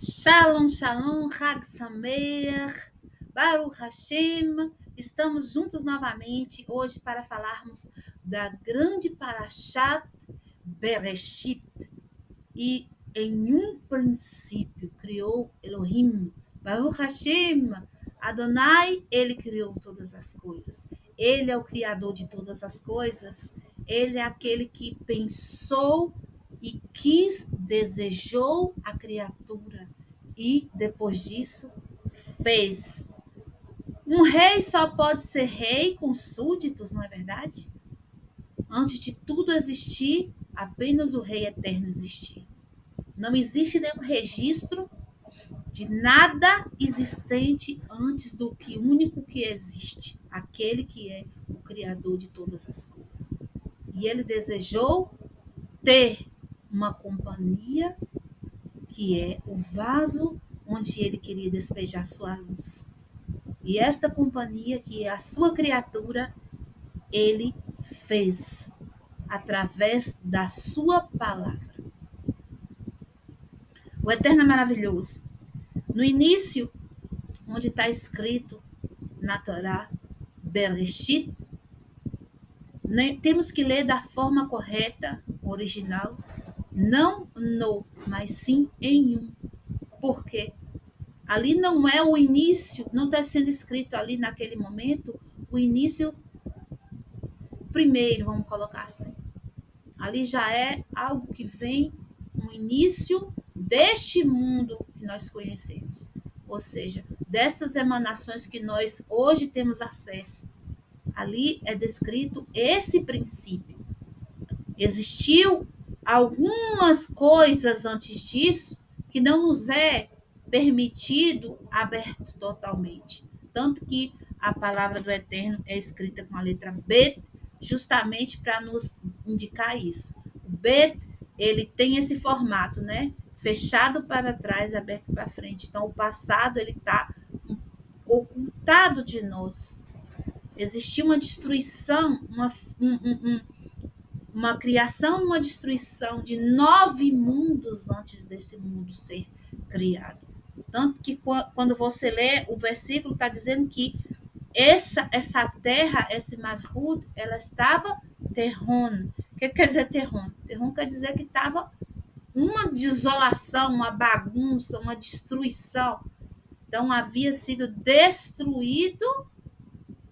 Shalom, shalom, Hag Sameach, Baruch Hashem. Estamos juntos novamente hoje para falarmos da grande Parashat Bereshit. E em um princípio criou Elohim, Baruch Hashem, Adonai, ele criou todas as coisas. Ele é o criador de todas as coisas. Ele é aquele que pensou e quis, desejou a criatura. E depois disso, fez. Um rei só pode ser rei com súditos, não é verdade? Antes de tudo existir, apenas o rei eterno existia. Não existe nenhum registro de nada existente antes do que o único que existe, aquele que é o criador de todas as coisas. E ele desejou ter uma companhia que é o vaso onde ele queria despejar sua luz. E esta companhia, que é a sua criatura, ele fez através da sua palavra. O Eterno é maravilhoso. No início, onde está escrito na Torá, Bereshit, temos que ler da forma correta, original, não no, mas sim em um. Por quê? Ali não é o início, não está sendo escrito ali naquele momento o início primeiro, vamos colocar assim. Ali já é algo que vem no início deste mundo que nós conhecemos. Ou seja, dessas emanações que nós hoje temos acesso. Ali é descrito esse princípio. Existiu algumas coisas antes disso que não nos é permitido aberto totalmente. Tanto que a palavra do Eterno é escrita com a letra Bet, justamente para nos indicar isso. O Bet, ele tem esse formato, né? Fechado para trás, aberto para frente. Então, o passado, ele está ocultado de nós. Existia uma destruição, uma criação e uma destruição de 9 mundos antes desse mundo ser criado. Tanto que quando você lê, o versículo está dizendo que essa terra, esse Malhut, ela estava terron. O que quer dizer terron? Terron quer dizer que estava uma desolação, uma bagunça, uma destruição. Então, havia sido destruído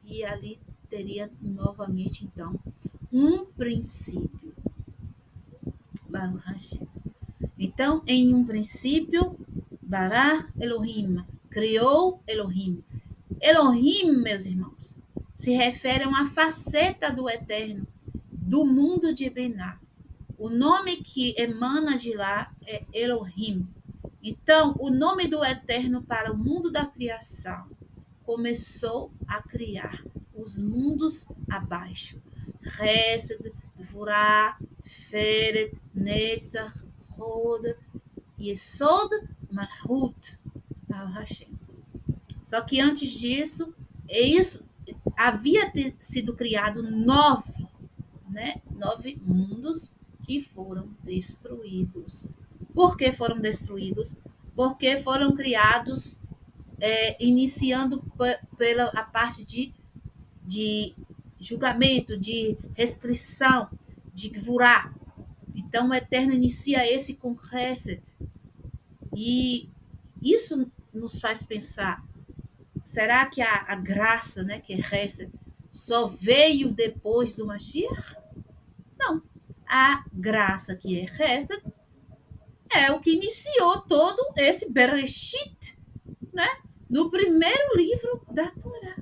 e ali teria novamente, então, um princípio. Baruch Hashem. Então, em um princípio, Bará Elohim, criou Elohim. Elohim, meus irmãos, se refere a uma faceta do Eterno, do mundo de Bená. O nome que emana de lá é Elohim. Então, o nome do Eterno para o mundo da criação começou a criar os mundos abaixo. Hesed, Gvurá, Feret, Netzach, Hod, Yesod, Malhut, Al-Hashem. Só que antes disso, isso havia sido criado 9, né? 9 mundos que foram destruídos. Por que foram destruídos? Porque foram criados iniciando pela a parte de julgamento, de restrição, de Gvurá. Então, o Eterno inicia esse com Hesed. E isso nos faz pensar, será que a graça, né, que é Hesed, só veio depois do Mashiach? Não. A graça que é Hesed é o que iniciou todo esse Bereshit, né, no primeiro livro da Torá.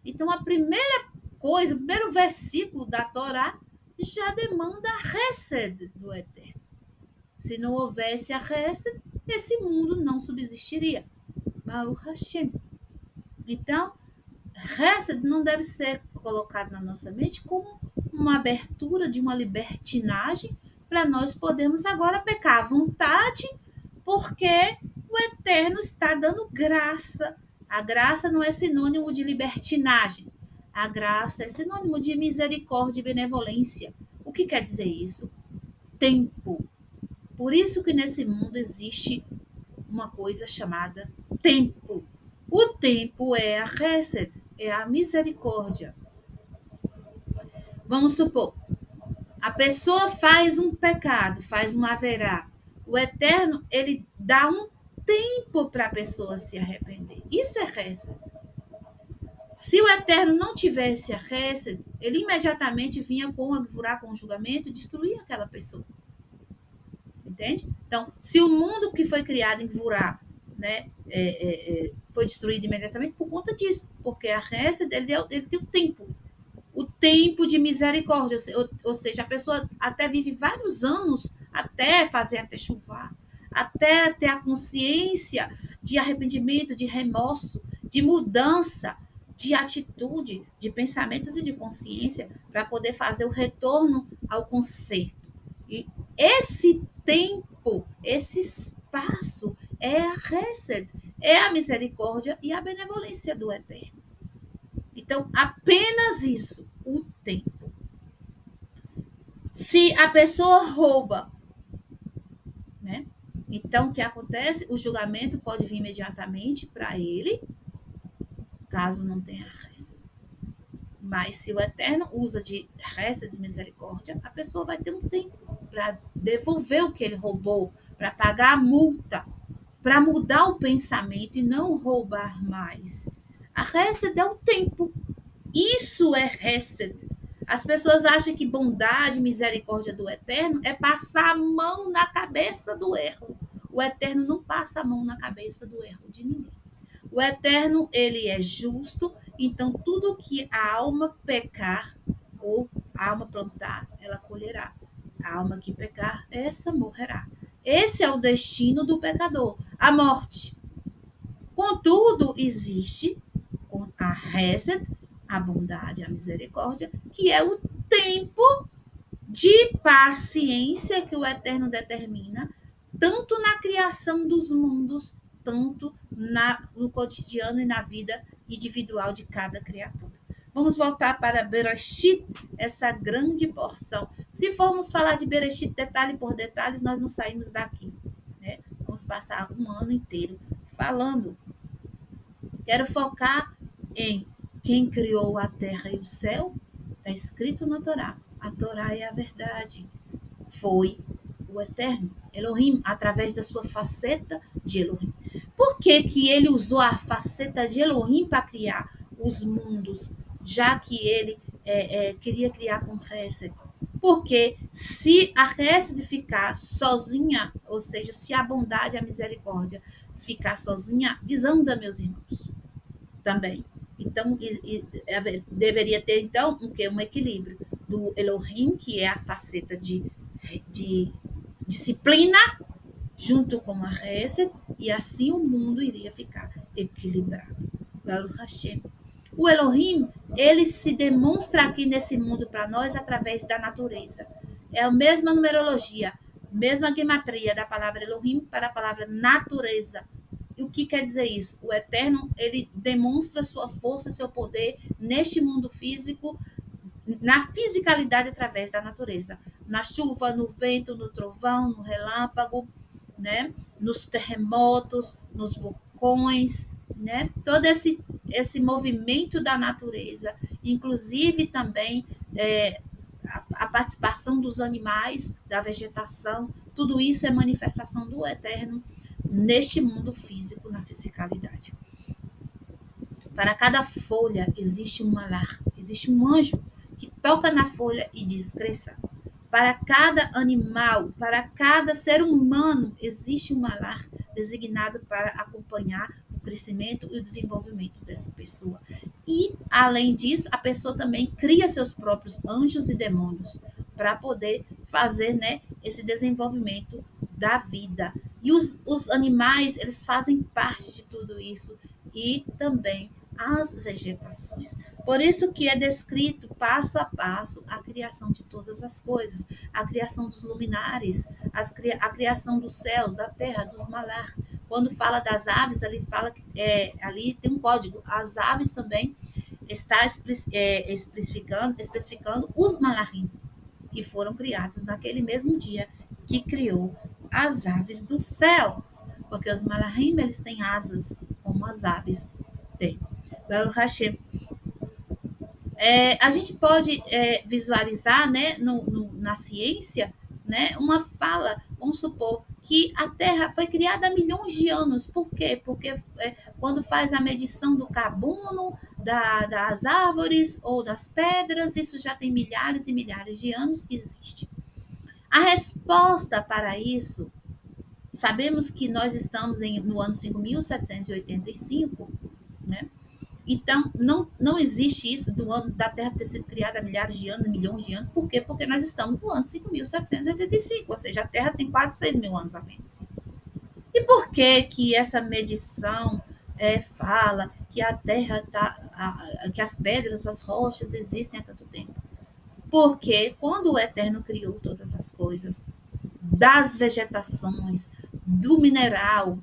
Então, a primeira coisa, o primeiro versículo da Torá já demanda a Hesed do Eterno. Se não houvesse a Hesed, esse mundo não subsistiria. Baruch Hashem. Então, Hesed não deve ser colocado na nossa mente como uma abertura de uma libertinagem para nós podermos agora pecar à vontade, porque o Eterno está dando graça. A graça não é sinônimo de libertinagem. A graça é sinônimo de misericórdia e benevolência. O que quer dizer isso? Tempo. Por isso que nesse mundo existe uma coisa chamada tempo. O tempo é a Hesed, é a misericórdia. Vamos supor, a pessoa faz um pecado, faz um haverá. O Eterno, ele dá um tempo para a pessoa se arrepender. Isso é Hesed. Se o Eterno não tivesse a Hesed, ele imediatamente vinha com a Gvurá, com o julgamento, e destruía aquela pessoa. Entende? Então, se o mundo que foi criado em Gvurá, né, foi destruído imediatamente por conta disso, porque a Hesed, ele tem o tempo de misericórdia, ou seja, a pessoa até vive vários anos até fazer até chuvar, até ter a consciência de arrependimento, de remorso, de mudança, de atitude, de pensamentos e de consciência, para poder fazer o retorno ao conserto. E esse tempo, esse espaço é a Hesed, é a misericórdia e a benevolência do Eterno. Então, apenas isso, o tempo. Se a pessoa rouba, né? Então, o que acontece? O julgamento pode vir imediatamente para ele, caso não tenha resta. Mas se o Eterno usa de resta de misericórdia, a pessoa vai ter um tempo para devolver o que ele roubou, para pagar a multa, para mudar o pensamento e não roubar mais. A resta é um tempo. Isso é Hesed. As pessoas acham que bondade e misericórdia do Eterno é passar a mão na cabeça do erro. O Eterno não passa a mão na cabeça do erro de ninguém. O Eterno, ele é justo, então tudo que a alma pecar ou a alma plantar, ela colherá. A alma que pecar, essa morrerá. Esse é o destino do pecador, a morte. Contudo, existe a Hesed, a bondade, a misericórdia, que é o tempo de paciência que o Eterno determina, tanto na criação dos mundos, tanto no cotidiano e na vida individual de cada criatura. Vamos voltar para Bereshit, essa grande porção. Se formos falar de Bereshit detalhe por detalhes, nós não saímos daqui. Né? Vamos passar um ano inteiro falando. Quero focar em quem criou a terra e o céu. Está escrito na Torá. A Torá é a verdade. Foi o Eterno, Elohim, através da sua faceta de Elohim. Por que que ele usou a faceta de Elohim para criar os mundos, já que ele queria criar com Hesed? Porque se a Hesed ficar sozinha, ou seja, se a bondade e a misericórdia ficar sozinha, desanda, meus irmãos, também. Então, deveria ter, então, um equilíbrio do Elohim, que é a faceta de disciplina, junto com a Hesed, e assim o mundo iria ficar equilibrado. Baruch Hashem. O Elohim, ele se demonstra aqui nesse mundo para nós através da natureza. É a mesma numerologia, mesma gematria da palavra Elohim para a palavra natureza. E o que quer dizer isso? O Eterno, ele demonstra sua força, seu poder neste mundo físico, na fisicalidade através da natureza. Na chuva, no vento, no trovão, no relâmpago, né? Nos terremotos, nos vulcões, né? Todo esse movimento da natureza, inclusive também a participação dos animais, da vegetação, tudo isso é manifestação do Eterno neste mundo físico, na fisicalidade. Para cada folha existe um malar, existe um anjo que toca na folha e diz cresça. Para cada animal, para cada ser humano, existe um malar designado para acompanhar o crescimento e o desenvolvimento dessa pessoa. E, além disso, a pessoa também cria seus próprios anjos e demônios para poder fazer, né, esse desenvolvimento da vida. E os animais, eles fazem parte de tudo isso e também as vegetações. Por isso que é descrito passo a passo a criação de todas as coisas, a criação dos luminares, a criação dos céus, da terra, dos malar. Quando fala das aves, ali fala ali tem um código. As aves também está especificando os malarim, que foram criados naquele mesmo dia que criou as aves dos céus. porque os malahim, eles têm asas, como as aves têm. Baruch Hashem. A gente pode visualizar, né, na ciência, né, uma fala, vamos supor, que a Terra foi criada há milhões de anos. Por quê? Porque quando faz a medição do carbono, das árvores ou das pedras, isso já tem milhares e milhares de anos que existe. A resposta para isso, sabemos que nós estamos no ano 5.785, né? Então, não existe isso do ano da Terra ter sido criada há milhares de anos, milhões de anos. Por quê? Porque nós estamos no ano 5.785, ou seja, a Terra tem quase 6.000 anos apenas. E por que que essa medição fala que a Terra que as pedras, as rochas existem há tanto tempo? Porque quando o Eterno criou todas as coisas, das vegetações, do mineral,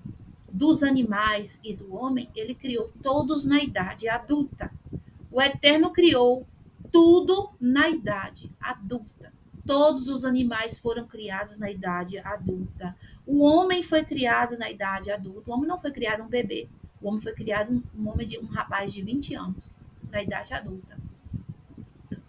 dos animais e do homem, ele criou todos na idade adulta. O Eterno criou tudo na idade adulta. Todos os animais foram criados na idade adulta. O homem foi criado na idade adulta. O homem não foi criado um bebê. O homem foi criado um rapaz de 20 anos, na idade adulta.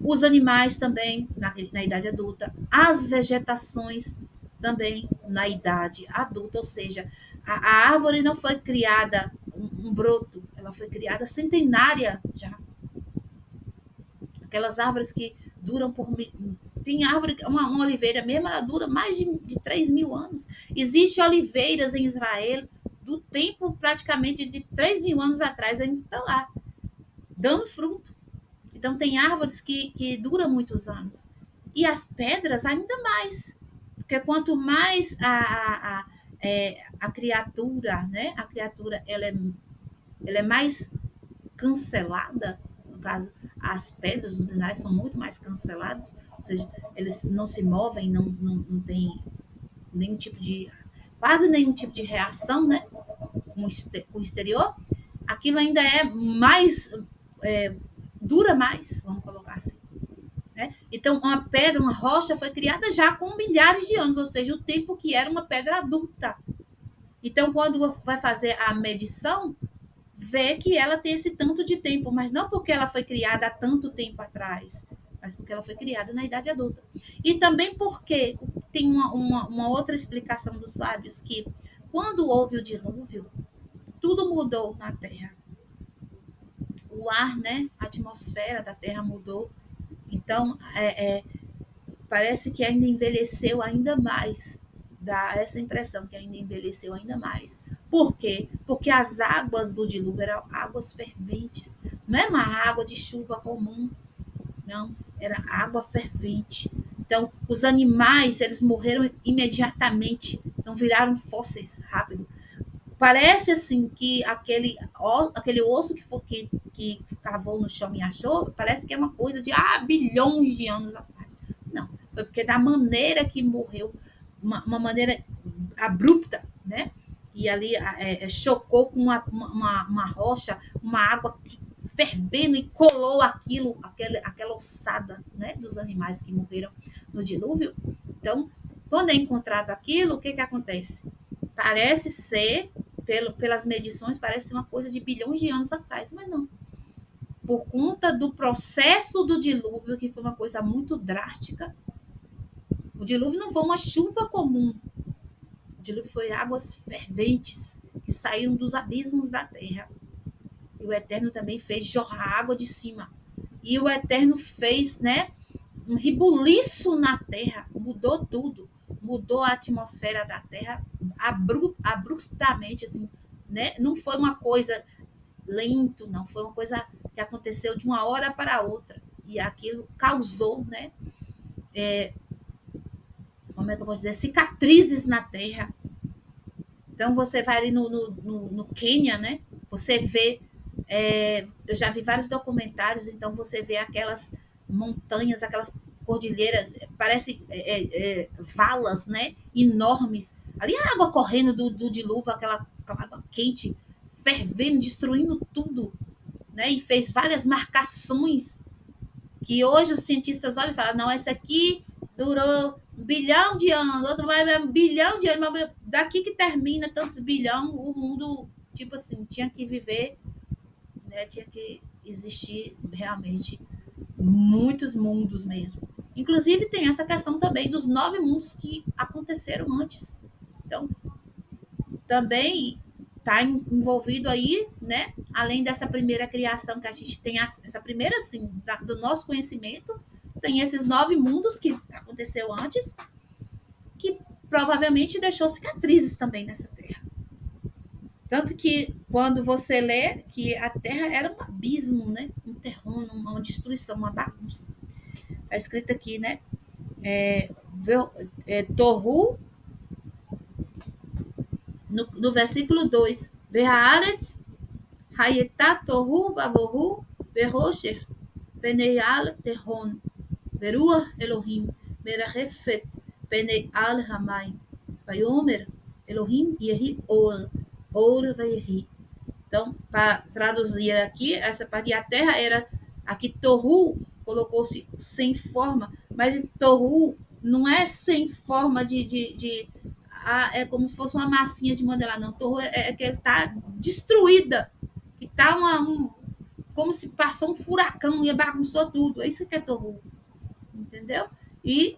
Os animais também na idade adulta. As vegetações também na idade adulta, ou seja, a árvore não foi criada um broto, ela foi criada centenária já. Aquelas árvores que duram por... Tem árvore, uma oliveira mesmo, ela dura mais de 3.000 anos. Existem oliveiras em Israel do tempo praticamente de 3.000 anos atrás, ainda está lá, dando fruto. Então, tem árvores que duram muitos anos. E as pedras, ainda mais. Porque quanto mais a criatura, né? A criatura ela é mais cancelada, no caso, as pedras, os minerais são muito mais cancelados, ou seja, eles não se movem, não tem nenhum tipo de, quase nenhum tipo de reação, né? Com o exterior, aquilo ainda é mais, dura mais, vamos colocar assim. Né? Então, uma pedra, uma rocha foi criada já com milhares de anos, ou seja, o tempo que era uma pedra adulta. Então, quando vai fazer a medição, vê que ela tem esse tanto de tempo, mas não porque ela foi criada há tanto tempo atrás, mas porque ela foi criada na idade adulta. E também porque tem uma outra explicação dos sábios, que quando houve o dilúvio, tudo mudou na Terra. O ar, né, a atmosfera da Terra mudou. Então, parece que ainda envelheceu ainda mais. Dá essa impressão que ainda envelheceu ainda mais. Por quê? Porque as águas do dilúvio eram águas ferventes. Não era uma água de chuva comum, não. Era água fervente. Então, os animais, eles morreram imediatamente. Então, viraram fósseis rápido. Parece assim que aquele osso que cavou no chão e achou, parece que é uma coisa de bilhões de anos atrás. Não, foi porque da maneira que morreu, uma maneira abrupta, né? E ali chocou com uma rocha, uma água fervendo e colou aquela ossada, né? Dos animais que morreram no dilúvio. Então, quando é encontrado aquilo, o que acontece? Parece ser, pelas medições, parece ser uma coisa de bilhões de anos atrás, mas não. Por conta do processo do dilúvio, que foi uma coisa muito drástica, o dilúvio não foi uma chuva comum. O dilúvio foi águas ferventes que saíram dos abismos da terra. E o Eterno também fez jorrar água de cima. E o Eterno fez, né, um ribuliço na terra, mudou tudo. Mudou a atmosfera da Terra abruptamente, assim, né? Não foi uma coisa lento, não. Foi uma coisa que aconteceu de uma hora para outra. E aquilo causou, né? Como é que eu posso dizer? Cicatrizes na Terra. Então, você vai ali no Quênia, né? Você vê... eu já vi vários documentários, então você vê aquelas montanhas, aquelas cordilheiras, parece valas, né, enormes. Ali a água correndo do dilúvio, aquela água quente, fervendo, destruindo tudo, né, e fez várias marcações que hoje os cientistas olham e falam, não, essa aqui durou 1 bilhão de anos, outro vai 1 bilhão de anos, daqui que termina tantos bilhão, o mundo, tipo assim, tinha que viver, né? Tinha que existir realmente muitos mundos mesmo. Inclusive, tem essa questão também dos 9 mundos que aconteceram antes. Então, também está envolvido aí, né? Além dessa primeira criação que a gente tem, essa primeira, assim, do nosso conhecimento, tem esses 9 mundos que aconteceu antes, que provavelmente deixou cicatrizes também nessa terra. Tanto que quando você lê que a terra era um abismo, né? Um terreno, uma destruição, uma bagunça. Está escrito aqui, né? Torru, no versículo 2. Ve'haaretz hayetá torru bavorru verosher penei al terron veruah Elohim merachefet penei al hamayim vayomer Elohim yehi or vayehi. Então, para traduzir aqui, essa parte, a terra era aqui, Torru colocou-se sem forma, mas Torru não é sem forma é como se fosse uma massinha de modelar, não. Torru é que está destruída, que está como se passou um furacão e bagunçou tudo. É isso que é Torru, entendeu? E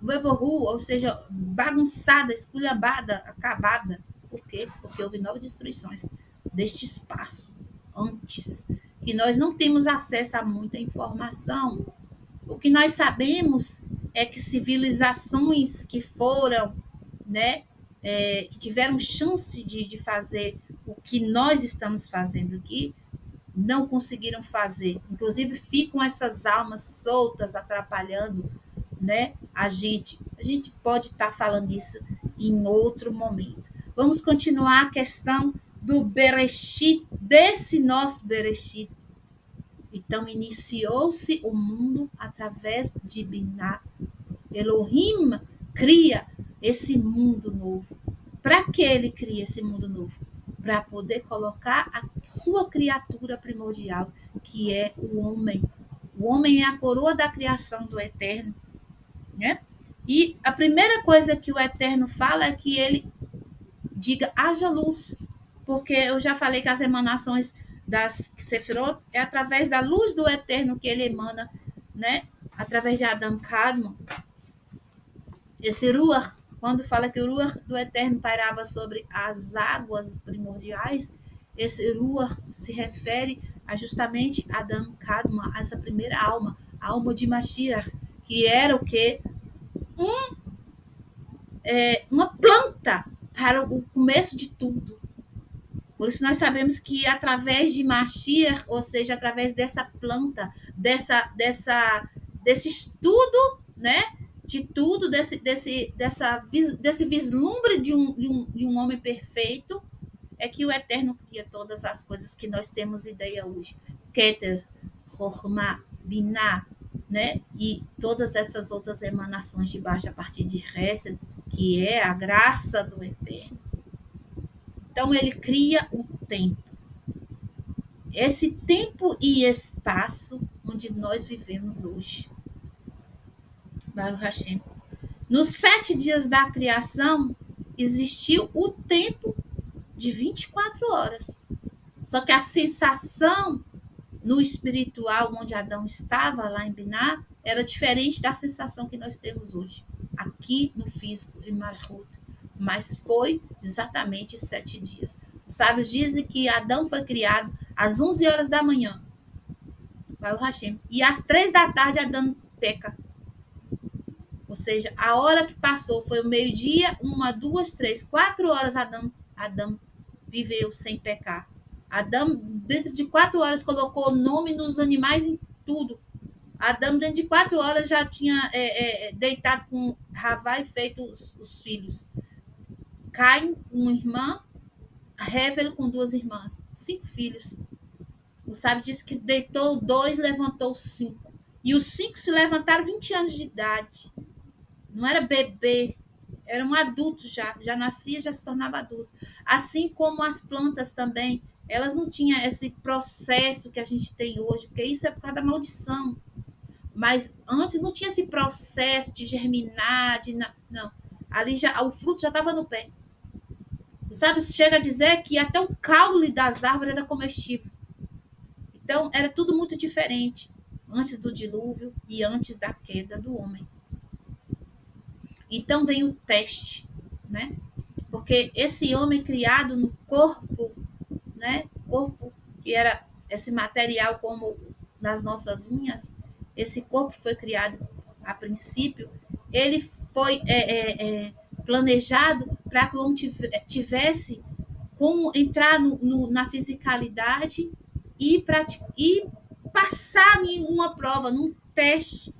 Vevorru, ou seja, bagunçada, esculhambada, acabada. Por quê? Porque houve 9 destruições deste espaço antes, que nós não temos acesso a muita informação. O que nós sabemos é que civilizações que foram, né, que tiveram chance de fazer o que nós estamos fazendo aqui, não conseguiram fazer. Inclusive, ficam essas almas soltas, atrapalhando, né, a gente. A gente pode estar falando isso em outro momento. Vamos continuar a questão do Bereshit, desse nosso Bereshit. Então, iniciou-se o mundo através de Biná. Elohim cria esse mundo novo. Para que ele cria esse mundo novo? Para poder colocar a sua criatura primordial, que é o homem. O homem é a coroa da criação do Eterno, né? E a primeira coisa que o Eterno fala é que ele diga, haja luz, porque eu já falei que as emanações das Sefirot é através da luz do Eterno que ele emana, né? Através de Adam Kadmon. Esse Ruach, quando fala que o Ruach do Eterno pairava sobre as águas primordiais, esse Ruach se refere a justamente Adam Kadmon, essa primeira alma, a alma de Mashiach, que era o quê? Uma planta para o começo de tudo. Por isso nós sabemos que através de Mashiach, ou seja, através dessa planta, desse estudo, né, de tudo, desse vislumbre de um homem perfeito, é que o Eterno cria todas as coisas que nós temos ideia hoje. Keter, Chokhmah, Binah, né, e todas essas outras emanações de baixo a partir de Hesed, que é a graça do Eterno. Então, ele cria o tempo. Esse tempo e espaço onde nós vivemos hoje. Baruch Hashem. Nos 7 dias da criação, existiu o tempo de 24 horas. Só que a sensação no espiritual, onde Adão estava, lá em Biná, era diferente da sensação que nós temos hoje, aqui no físico, em Malchut. Mas foi exatamente 7 dias. Os sábios dizem que Adão foi criado às 11 horas da manhã, Baruch Hashem, e às 3 da tarde Adão peca. Ou seja, a hora que passou foi o meio-dia, 1, 2, 3, 4 horas Adão viveu sem pecar. Adão, dentro de 4 horas, colocou nome nos animais, em tudo. Adão, dentro de 4 horas, já tinha deitado com Havá e feito os filhos. Caim, uma irmã, Hevel com 2 irmãs, 5 filhos. O sábio disse que deitou 2, levantou 5. E os 5 se levantaram 20 anos de idade. Não era bebê, era um adulto já nascia, já se tornava adulto. Assim como as plantas também, elas não tinham esse processo que a gente tem hoje, porque isso é por causa da maldição. Mas antes não tinha esse processo de germinar, não. Ali já o fruto já estava no pé. Sabe, chega a dizer que até o caule das árvores era comestível. Então, era tudo muito diferente antes do dilúvio e antes da queda do homem. Então vem o teste, né? Porque esse homem criado no corpo, né? Corpo que era esse material como nas nossas unhas, esse corpo foi criado a princípio, ele foi planejado para que o homem tivesse como entrar na fisicalidade e passar em uma prova, num teste.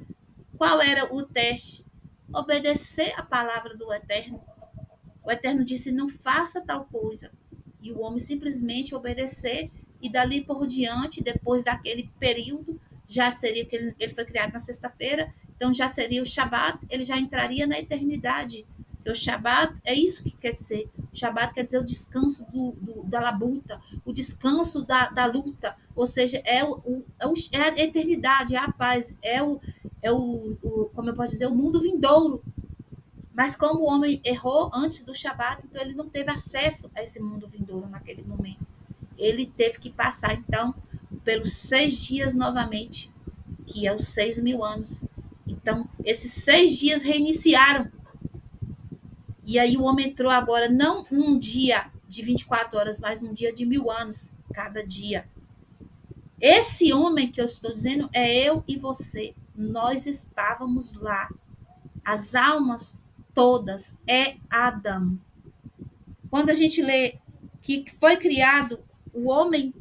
Qual era o teste? Obedecer a palavra do Eterno. O Eterno disse: não faça tal coisa. E o homem simplesmente obedecer, e dali por diante, depois daquele período, já seria que ele foi criado na sexta-feira, então já seria o Shabat, ele já entraria na eternidade. Porque o Shabat é isso que quer dizer. O Shabat quer dizer o descanso da labuta, o descanso da luta, ou seja, é a eternidade, é a paz, como eu posso dizer, o mundo vindouro. Mas como o homem errou antes do Shabat, então ele não teve acesso a esse mundo vindouro naquele momento. Ele teve que passar, então, pelos 6 dias novamente, que é os 6.000 anos. Então, esses 6 dias reiniciaram. E aí o homem entrou agora, não num dia de 24 horas, mas num dia de 1.000 anos, cada dia. Esse homem que eu estou dizendo é eu e você. Nós estávamos lá. As almas todas é Adão. Quando a gente lê que foi criado o homem,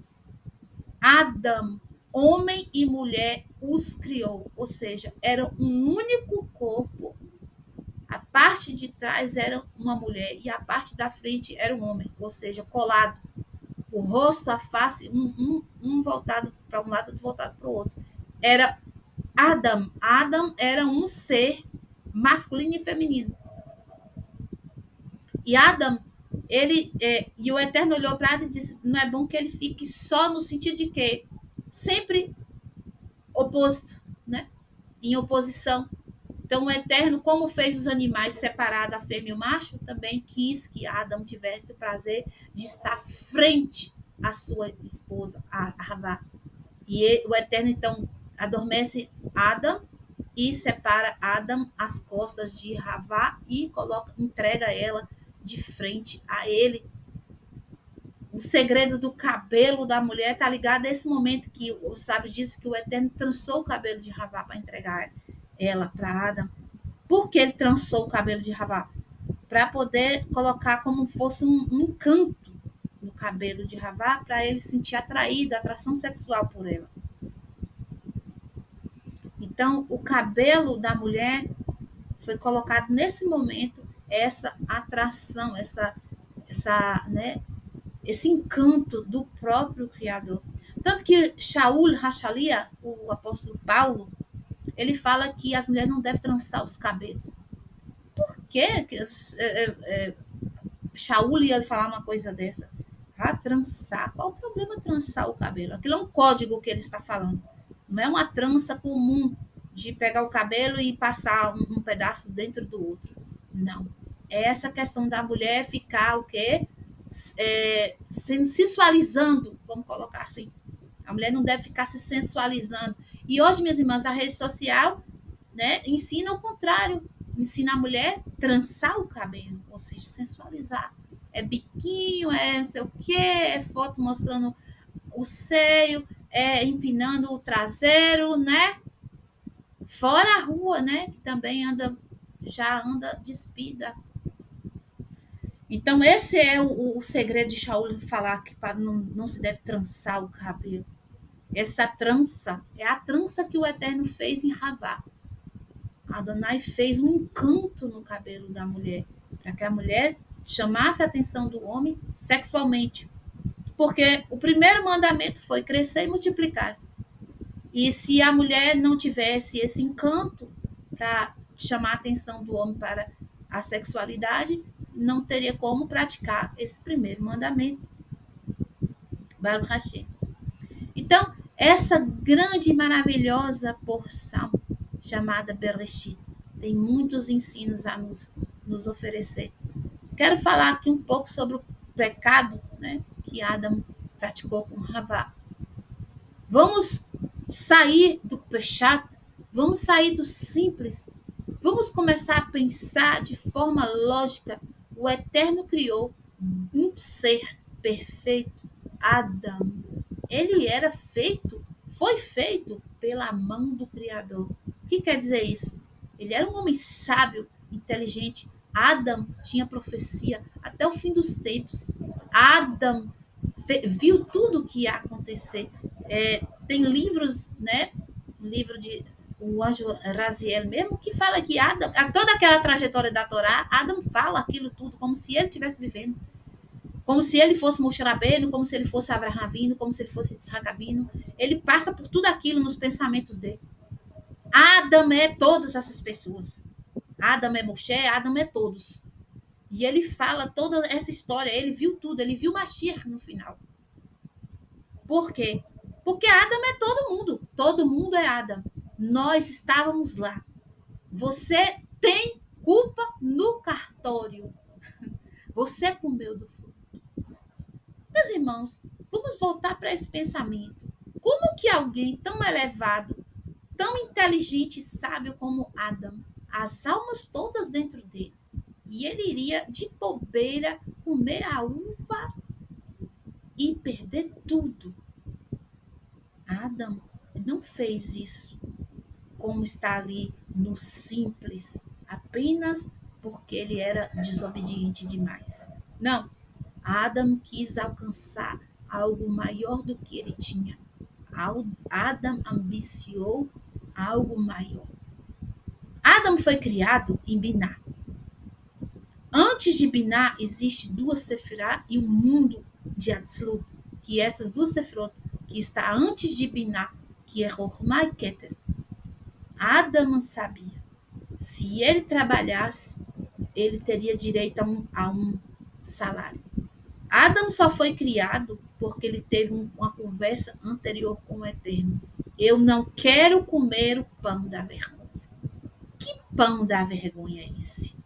Adão, homem e mulher os criou, ou seja, era um único corpo. A parte de trás era uma mulher e a parte da frente era um homem, ou seja, colado. O rosto, a face, um voltado para um lado, outro voltado para o outro. Era Adão. Adão era um ser masculino e feminino. E Adão, e o Eterno olhou para Adão e disse: não é bom que ele fique só no sentido de que sempre oposto, né? Em oposição. Então, o Eterno, como fez os animais separados, a fêmea e o macho, também quis que Adão tivesse o prazer de estar frente à sua esposa, a Havá. E o Eterno, então, adormece Adão e separa Adão as costas de Havá e entrega ela de frente a ele. O segredo do cabelo da mulher está ligado a esse momento que o sábio disse que o Eterno trançou o cabelo de Havá para entregar ela para Adão. Por que ele trançou o cabelo de Havá? Para poder colocar como fosse um encanto no cabelo de Havá, para ele sentir atraído, atração sexual por ela. Então, o cabelo da mulher foi colocado nesse momento essa atração, né, esse encanto do próprio Criador. Tanto que Shaul Hachalia, o apóstolo Paulo, ele fala que as mulheres não devem trançar os cabelos. Por que Shaul ia falar uma coisa dessa? Trançar. Qual o problema trançar o cabelo? Aquilo é um código que ele está falando. Não é uma trança comum de pegar o cabelo e passar um pedaço dentro do outro. Não. É essa questão da mulher ficar o quê? Sendo sensualizando, vamos colocar assim. A mulher não deve ficar se sensualizando. E hoje, minhas irmãs, a rede social, né, ensina o contrário. Ensina a mulher a trançar o cabelo, ou seja, sensualizar. É biquinho, é não sei o quê, é foto mostrando o seio, é empinando o traseiro, né? Fora a rua, né? Que também já anda despida. Então, esse é o segredo de Shaul falar que não se deve trançar o cabelo. Essa trança é a trança que o Eterno fez em Havá. Adonai fez um encanto no cabelo da mulher, para que a mulher chamasse a atenção do homem sexualmente. Porque o primeiro mandamento foi crescer e multiplicar. E se a mulher não tivesse esse encanto para chamar a atenção do homem para a sexualidade, não teria como praticar esse primeiro mandamento. Baruch Hashem. Então, essa grande e maravilhosa porção chamada Bereshit tem muitos ensinos a nos oferecer. Quero falar aqui um pouco sobre pecado, né, que Adão praticou com Havá. Vamos sair do pecado, vamos sair do simples, vamos começar a pensar de forma lógica. O Eterno criou um ser perfeito, Adão. Ele era feito, foi feito pela mão do Criador. O que quer dizer isso? Ele era um homem sábio, inteligente. Adão tinha profecia até o fim dos tempos. Adão viu tudo o que ia acontecer. Tem livros, né? Livro de o anjo Raziel mesmo, que fala que Adão, toda aquela trajetória da Torá, Adão fala aquilo tudo como se ele estivesse vivendo. Como se ele fosse Moshe Rabbeinu, como se ele fosse Abraham vindo, como se ele fosse Isaac vindo. Ele passa por tudo aquilo nos pensamentos dele. Adão é todas essas pessoas. Adão é Moshe, Adão é todos. E ele fala toda essa história, ele viu tudo, ele viu Mashiach no final. Por quê? Porque Adão é todo mundo é Adão. Nós estávamos lá. Você tem culpa no cartório. Você comeu do fruto. Meus irmãos, vamos voltar para esse pensamento. Como que alguém tão elevado, tão inteligente e sábio como Adão, as almas todas dentro dele, e ele iria de bobeira comer a uva e perder tudo? Adão não fez isso como está ali no simples, apenas porque ele era desobediente demais. Não, Adão quis alcançar algo maior do que ele tinha. Adão ambiciou algo maior. Adão foi criado em Biná. Antes de Biná, existe duas Sefirá e um mundo de Atzlut, que essas duas Sefirot, que está antes de Biná, que é Chokhmah e Keter. Adão sabia. Se ele trabalhasse, ele teria direito a um salário. Adão só foi criado porque ele teve uma conversa anterior com o Eterno. Eu não quero comer o pão da vergonha. Que pão da vergonha é esse?